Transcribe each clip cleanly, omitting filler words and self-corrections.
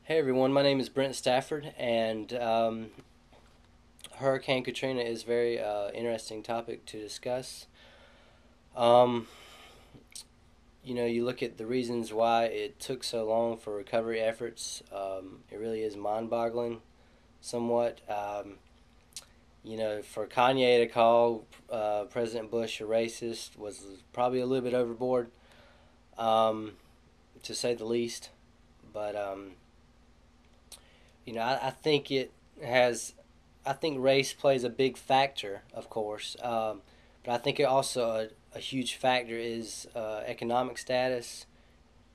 Hey everyone, my name is Brent Stafford, and Hurricane Katrina is a very interesting topic to discuss. Um, you look at the reasons why it took so long for recovery efforts. It really is mind-boggling, somewhat. For Kanye to call President Bush a racist was probably a little bit overboard, um, to say the least. But I think it has. I think race plays a big factor, of course, but I think it also a huge factor is economic status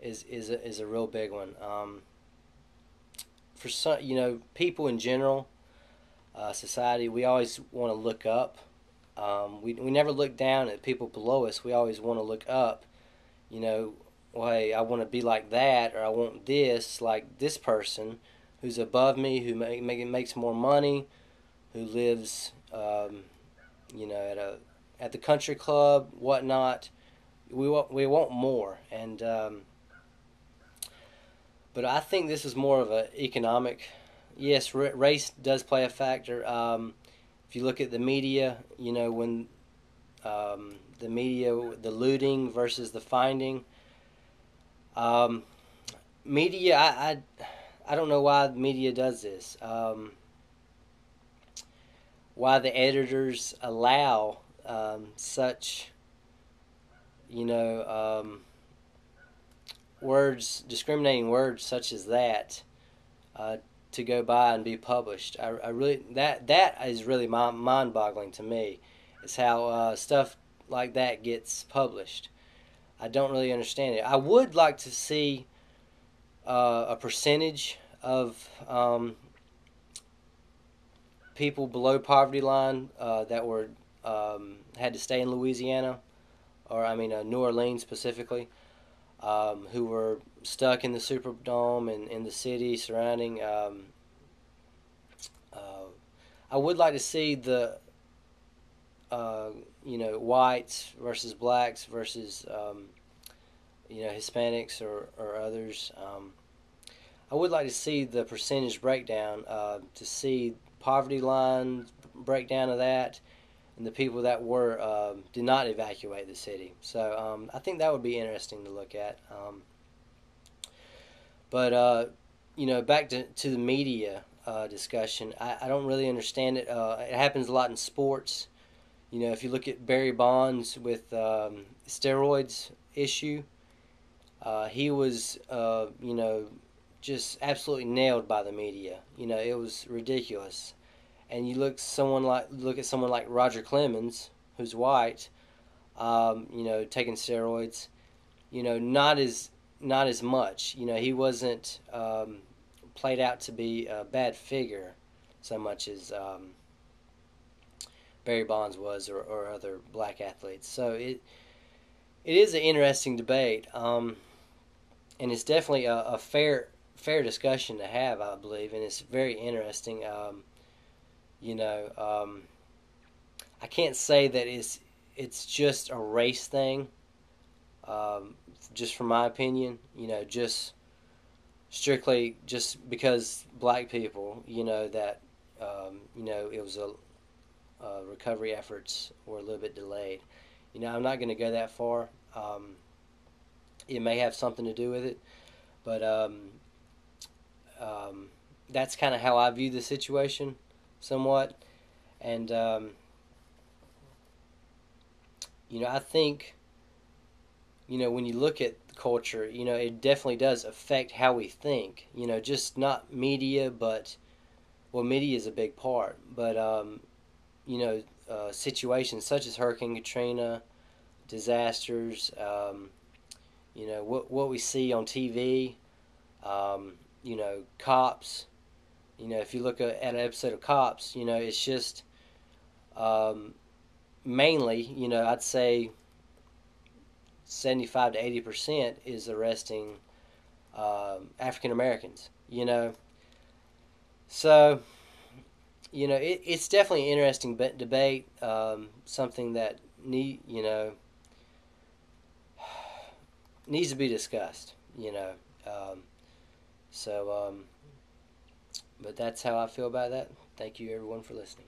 is a real big one. For some, people in general, society, we always want to look up. We never look down at people below us. We always want to look up. You know, well, hey, I want to be like that, or I want this like this person who's above me, who makes more money, who lives, at the country club, whatnot. We want more, and but I think this is more of a economic. Yes, race does play a factor. If you look at the media, when the media, the looting versus the finding. Um, Media, I don't know why the media does this. Why the editors allow such, you know, um, discriminating words such as that, uh, to go by and be published. I really that is really mind-boggling to me. Is how stuff like that gets published. I don't really understand it. I would like to see a percentage of people below poverty line that were had to stay in Louisiana, or I mean New Orleans specifically, who were stuck in the Superdome and in the city surrounding. Uh, I would like to see the whites versus blacks versus Hispanics or others. I would like to see the percentage breakdown, to see poverty line breakdown of that, and the people that were did not evacuate the city. So I think that would be interesting to look at. But back to the media discussion, I don't really understand it. It happens a lot in sports. If you look at Barry Bonds with steroids issue, he was just absolutely nailed by the media. It was ridiculous. And you look at someone like Roger Clemens, who's white, taking steroids. Not as much. He wasn't played out to be a bad figure so much as Barry Bonds was, or other black athletes. So it is an interesting debate, and it's definitely a fair discussion to have, I believe, and it's very interesting. You know, um, I can't say that it's just a race thing. Just from my opinion, just strictly just because black people, that it was a recovery efforts were a little bit delayed. I'm not going to go that far. It may have something to do with it, but um, that's kind of how I view the situation, somewhat. And I think when you look at culture, it definitely does affect how we think. Just not media, but well, media is a big part, but situations such as Hurricane Katrina, disasters, what we see on TV, cops. If you look at an episode of Cops, it's just um, mainly, I'd say 75 to 80% is arresting African Americans. So it's definitely an interesting debate. Something that needs to be discussed. Um, So, but that's how I feel about that. Thank you, everyone, for listening.